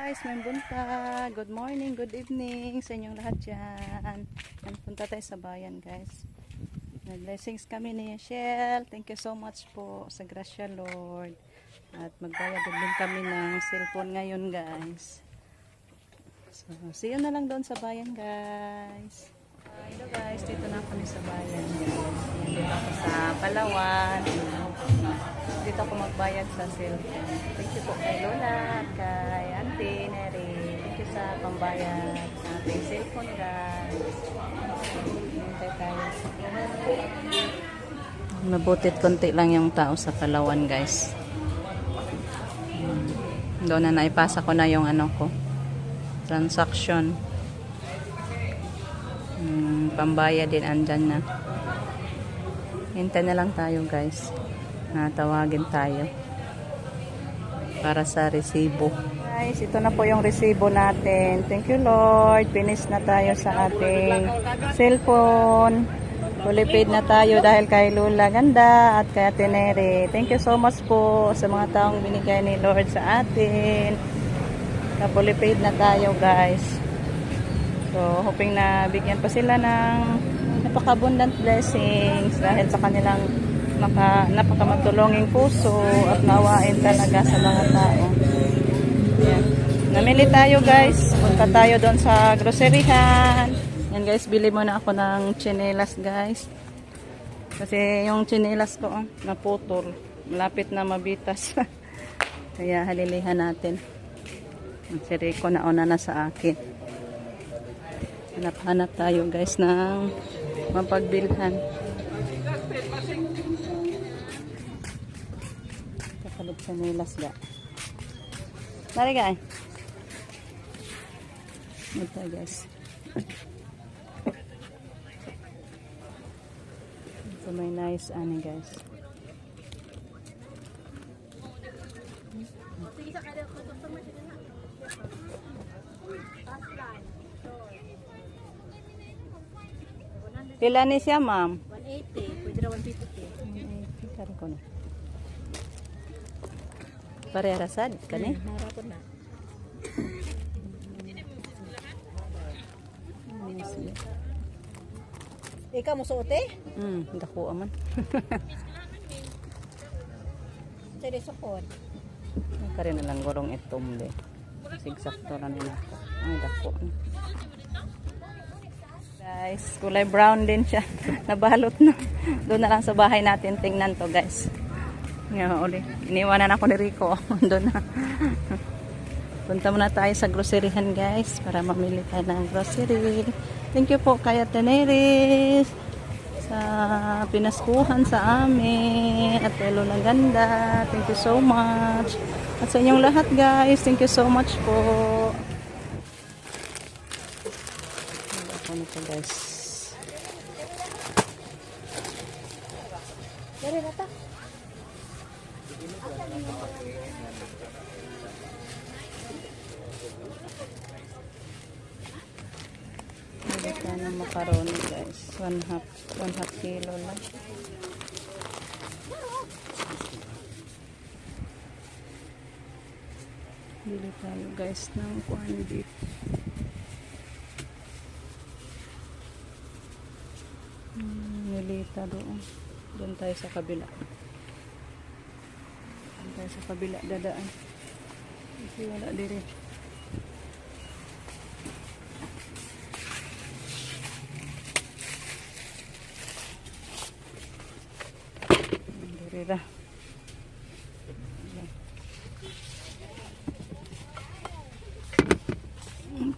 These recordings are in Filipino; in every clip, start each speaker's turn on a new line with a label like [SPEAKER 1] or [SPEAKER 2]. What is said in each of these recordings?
[SPEAKER 1] guys, may buntag. Good morning, good evening sa inyong lahat dyan. Punta tayo sa bayan guys. May blessings kami ni Shell. Thank you so much po sa grasya Lord. At magbayad din kami ng cellphone ngayon guys. So, see you na lang doon sa bayan guys. Hello guys, dito na kami sa bayan guys. Dito ako sa Palawan. Dito ako magbayad sa cellphone. Thank you po kay Lola at kay Auntie Neri. Thank you sa pambayad sa ating cellphone guys. Hintay tayo. Mabutit konti lang yung tao sa Palawan guys. Doon na naipasa ko na yung ano ko. Transaction. Pambayad din andyan na. Hintay na lang tayo guys. Tawagin tayo para sa resibo. Guys, ito na po yung resibo natin. Thank you Lord. Finish na tayo sa ating cellphone. Fully paid na tayo dahil kay Lola Ganda at kay Ate Neri. Thank you so much po sa mga taong binigay ni Lord sa atin. Fully paid na tayo guys. So, hoping na bigyan pa sila ng napaka-abundant blessings dahil sa kanilang napakamatulunging puso at nawain talaga sa mga tao. Yan. Namili tayo guys. Punta tayo doon sa groceryhan. Yan guys, bili muna ako ng tsinelas guys. Kasi yung tsinelas ko naputol. Malapit na mabitas. Kaya halilihan natin. Ang siri ko nauna na sa akin. Hanap-hanap tayo guys ng mapagbilhan. Kapalit sa nilas ga. Mari guys. Ito guys. Ito may nice ani guys. Pila ni siya, ma'am?
[SPEAKER 2] 180. Pwede na 150.
[SPEAKER 1] 180. Kari ko na. Parehasad ka ni?
[SPEAKER 2] Narapon na. Ikaw mo suote?
[SPEAKER 1] Dako aman.
[SPEAKER 2] Sige, sukod.
[SPEAKER 1] Kari na lang gorong itom de. Sigsakto lang nila ako. Ay, dako. Guys, kulay brown din siya. Nabalot na. Doon na lang sa bahay natin tingnan to guys. Ngayon ulit. Iniwanan ako ni Rico. Doon na. Punta muna tayo sa groceryhan guys para mamili tayo ng grocery. Thank you po kay Ate Neri sa pinaskuhan sa amin at kay Lola Ganda. Thank you so much. At sa inyong lahat guys, thank you so much po. Ano to guys?
[SPEAKER 2] Dari na ta.
[SPEAKER 1] Bili tayo ng macaroni guys. 1/2 kilo lang. Bili tayo guys ng corned beef. Nilita doon. Doon tayo sa kabila. Doon tayo sa kabila dadaan. Kasi wala dire. Dire ra.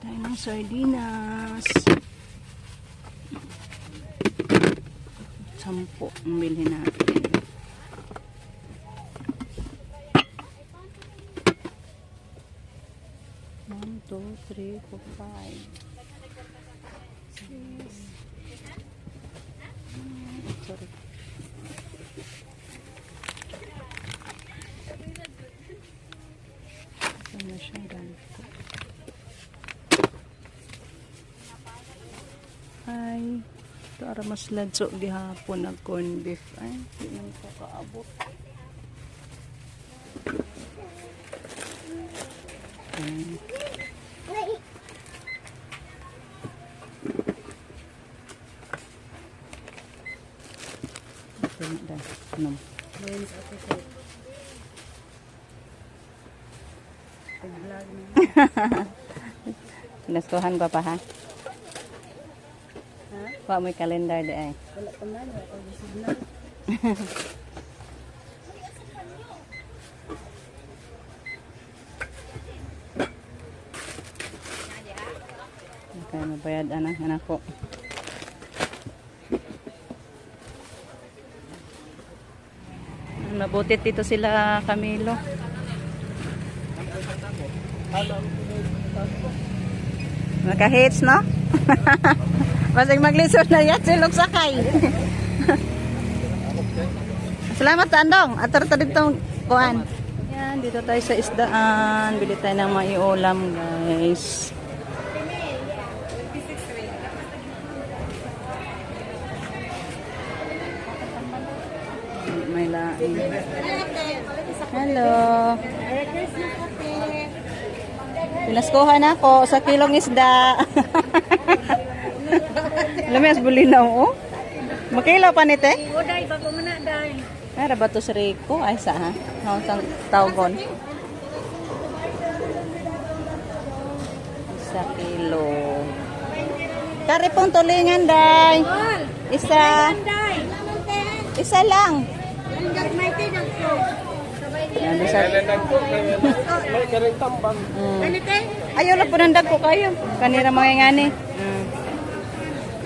[SPEAKER 1] Tayo ng sardinas. 10 ang bilhin natin. One, two, three, four, 5. 6. Sorry. Ito na siya ganito. Hi. Ito ara mas ladso gihapon ng corned beef. Ay, hindi man ko kaabot. Ano?
[SPEAKER 2] Mayroon sa appreciate.
[SPEAKER 1] Pinaskuhan ko pa ha?
[SPEAKER 2] Ha?
[SPEAKER 1] Kuha mo yung calendar di ay.
[SPEAKER 2] Wala pa nga. Wala pa signal.
[SPEAKER 1] Okay, mabayad anak ko. Mabutit dito sila Camilo. Naka-hits, no? Masig maglisod na yan silog sakay. Salamat, Andong. Atar ta ditong kuan. Yan, dito tayo sa isdaan. Bili tayo ng maiulam, guys. May laing. Hello. Pinaskuhan ako sa kilong isda. Lamis bulinaw, oh. Makilaw pa nite?
[SPEAKER 2] O, day. Bago mo na, day.
[SPEAKER 1] Ay, rabato si Rico. Ay, sa ha? No, sang tawgon. 1 kilo. Kari pong tulingan, day. Isa.
[SPEAKER 2] Day.
[SPEAKER 1] Isa lang.
[SPEAKER 2] Hanggang may tinang ko.
[SPEAKER 1] Yan, isa.
[SPEAKER 3] May karing tambang.
[SPEAKER 2] Ano, tay?
[SPEAKER 1] Ayaw lang po nandag ko kayo. Kanira mga ngani.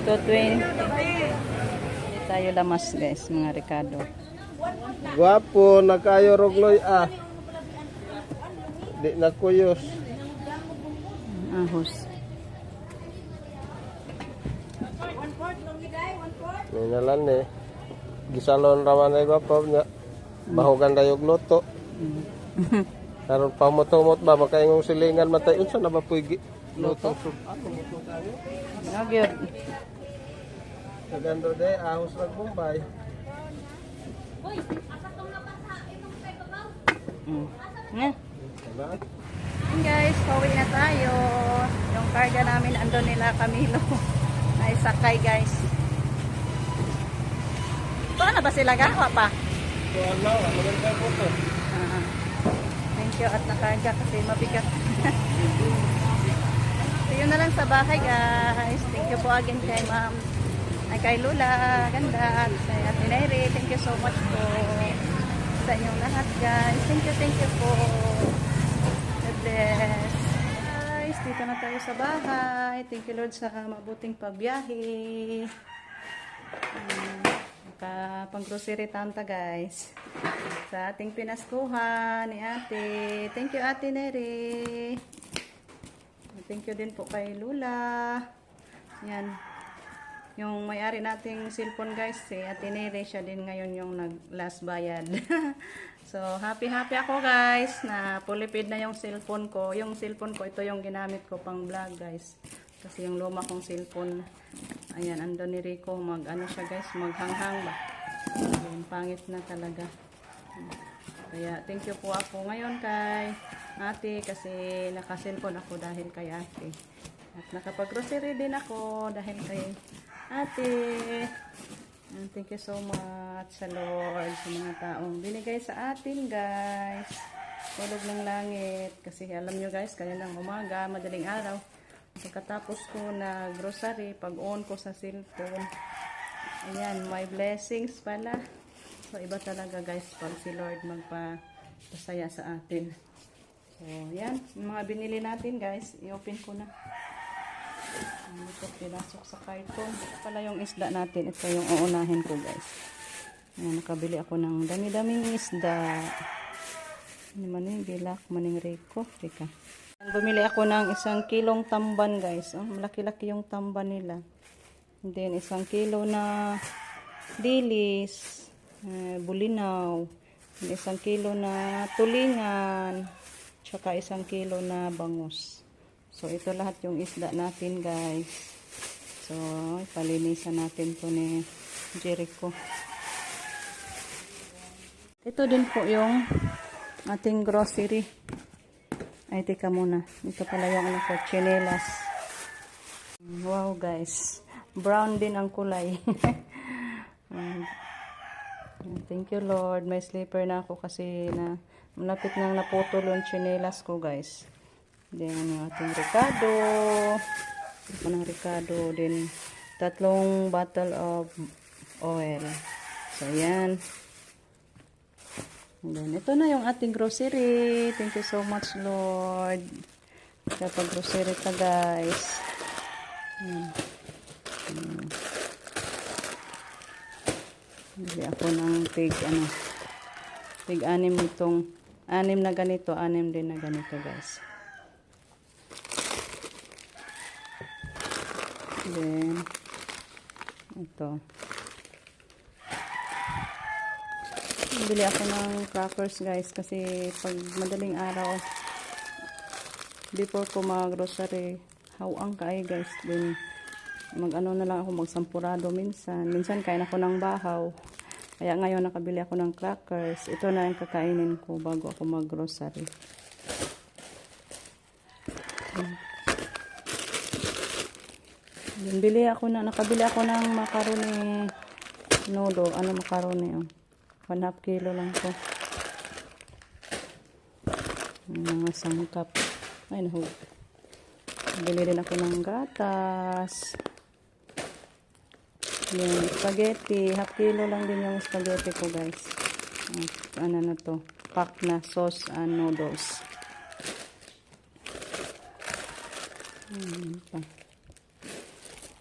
[SPEAKER 1] Ito 20. Hindi tayo lamas guys, mga Ricardo.
[SPEAKER 3] Gwapo, nakayo rogloy ah. Di na kuyos.
[SPEAKER 1] Ahos.
[SPEAKER 3] May nalan eh. Gisalon raman ay gwapo niya. Bahugan dayog luto. Karon pa motomot ba makaingong silingan matay unsa na ba puy luto sub. Ano luto tayo?
[SPEAKER 1] Nagyod.
[SPEAKER 3] Nagando de ahos ng Bombay.
[SPEAKER 1] Nga.
[SPEAKER 3] Diba?
[SPEAKER 1] Ayan guys, pauwi na tayo. Yung karga namin andun nila Camilo. Ay sakay guys. Paano ba sila gawa pa?
[SPEAKER 3] So ano, maganda po to.
[SPEAKER 1] Ah, thank you at nakarga kasi mabigat. So yun na lang sa bahay guys. Thank you po again kay ma'am. Ay kay Lula, ganda. At kay Ate Nairi, thank you so much po sa inyong lahat guys. Thank you po. God bless. Guys, dito na tayo sa bahay. Thank you Lord sa mabuting pagbiyahe. Pang grocery tanta guys. Sa ating pinaskuhan ni ate. Thank you Ate Neri. Thank you din po kay Lula. Yan. Yung may-ari nating cellphone guys, si Ate Neri, siya din ngayon yung nag-last bayad. So, happy ako guys na fully paid na yung cellphone ko. Yung cellphone ko, ito yung ginamit ko pang vlog guys. Kasi yung luma kong cellphone, ayan, andun ni Rico, ano siya guys, maghanghang ba. Ayan, pangit na talaga. Kaya, thank you po ako ngayon kay ate kasi naka-cellphone ako dahil kay ate. At nakapag-grocery din ako dahil kay ate. And thank you so much sa Lord, sa mga taong binigay sa atin guys. Tulog ng langit. Kasi alam nyo guys, kaninang umaga, madaling araw, pagkatapos ko na grocery, pag-on ko sa cellphone, ayan, may blessings pala. So iba talaga guys pag si Lord magpasaya sa atin. So yan, yung mga binili natin guys, i-open ko na. Ito pinasok sa karton. Ito pala yung isda natin. Ito yung uunahin ko guys. Ayan, nakabili ako ng dami-daming isda. Ano man yung bilak, maning Rico. Teka. Bumili ako ng 1 kilong tamban guys. Oh, malaki-laki yung tamban nila. And then 1 kilo na dilis, bulinaw. And 1 kilo na tulingan. Tsaka 1 kilo na bangus. So, ito lahat yung isda natin, guys. So, palinisan natin to ni Jericho. Ito din po yung ating grocery. Ay, teka muna. Ito pala yung ano ko, chinelas. Wow, guys. Brown din ang kulay. Thank you, Lord. May slipper na ako kasi na malapit nang naputol yung chinelas ko, guys. Then, yung ating Ricardo. Ito ng Ricardo. Then, 3 bottle of oil. So, ayan. And then, ito na yung ating grocery. Thank you so much, Lord. Kapag grocery ka, guys. Bili ako ng tig 6 itong 6 na ganito, 6 din na ganito, guys. Then ito, bili ako ng crackers, guys, kasi pag madaling araw before ko mag-grocery, hawang kaay, guys. Then mag-ano na lang ako, magsampurado minsan kain ako ng bahaw. Kaya ngayon nakabili ako ng crackers. Ito na yung kakainin ko bago ako mag-grocery. Nakabili ako ng macaroni noodle. Macaroni? 1/2 kilo lang to. Mga sangkap. Ay, nahug. Bili din ako ng gatas. Yung spaghetti. 1/2 kilo lang din yung spaghetti ko, guys. Ano na to? Pack na sauce and noodles.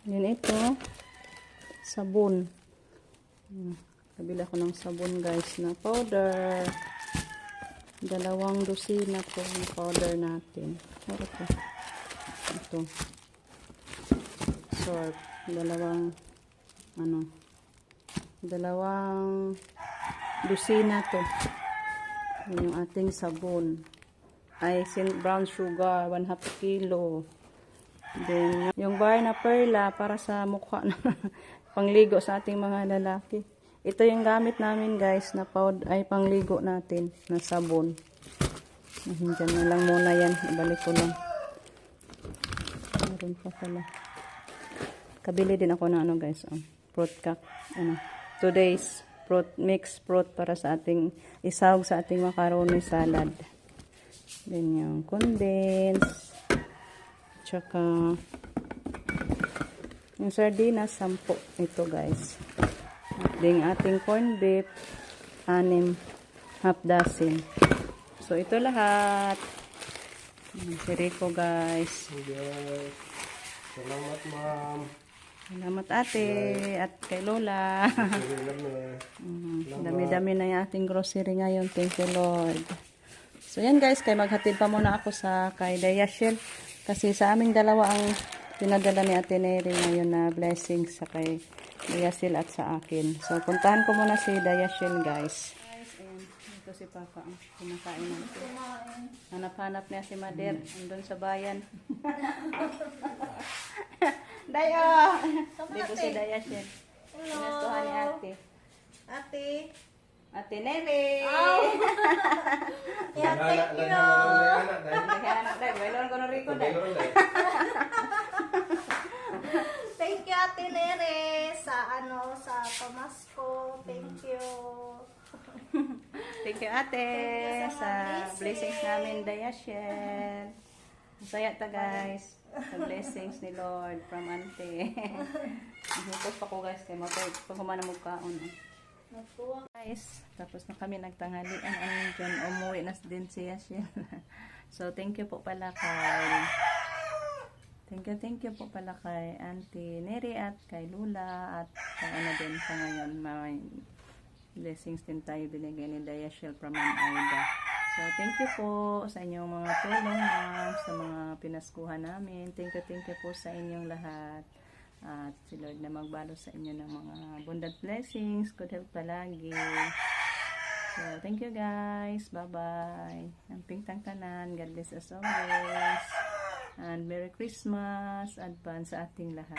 [SPEAKER 1] Yan ito. Sabon. Kabila ko ng sabon, guys, na powder. 2 dosina po yung powder natin. Ito. Sorb. 2 dosina to. Yan yung ating sabon. Ay, brown sugar, 1/2 kilo. Then, yung bar na perla para sa mukha na pangligo sa ating mga lalaki. Ito yung gamit namin, guys, na pangligo natin na sabon. Diyan na lang muna yan. Ibalik ko lang. Meron pa pala. Kabili din ako ng guys, fruit cake. 2 days mixed fruit para sa ating isawag sa ating macaroni salad. Then yung condense. Tsaka yung sardinas, 10 ito, guys. Then ating corn beef, 6, half dozen. So ito lahat. Si Rico, guys.
[SPEAKER 3] Yes. Salamat, ma'am.
[SPEAKER 1] Salamat, ate, at kay Lola. Dami-dami na yung ating grocery ngayon. Thank you, Lord. So yan, guys, kay maghatid pa muna ako kay Dayashel. Kasi sa aming dalawa ang pinadala ni Ate Neri ngayon na blessings sa kay Dayashel at sa akin. So puntahan ko muna si Dayashel, guys. Ayan, ito si Papa ang kumakain natin. Hanap-hanap niya si Mader. Andun sa bayan. Dayo! Dito si Dayashel. Pinastuhan ni Ate. Ate Neri!
[SPEAKER 2] Yeah, thank you.
[SPEAKER 1] Naghahanap dahil. Bailon ko na Rico dahil.
[SPEAKER 2] Thank you, Ate Nere, sa pamasko. Thank you.
[SPEAKER 1] Thank you, Ate,
[SPEAKER 2] Thank you
[SPEAKER 1] sa blessings
[SPEAKER 2] blessing.
[SPEAKER 1] namin, Dayashel. Masaya ta, guys. Sa blessings ni Lord from Ante. Hukos pa ko, guys, kay pag humana mo kaon.
[SPEAKER 2] Natuwa.
[SPEAKER 1] Guys, tapos na kami nagtanghalian. Diyan, umuwi na din si Yashel. So, thank you po pala kay Thank you po pala kay Auntie Neri at kay Lula at din sa ngayon. May blessings din tayo binigay ni Dayashel from Ma'am Aida. So, thank you po sa inyong mga tulong, ma'am, sa mga pinaskuhan namin. Thank you po sa inyong lahat. At si Lord na magbalo sa inyo ng mga abundant blessings. Good health palagi. So, thank you, guys. Bye-bye. Ang pingtang tanan. God bless us always. And Merry Christmas. Advance sa ating lahat.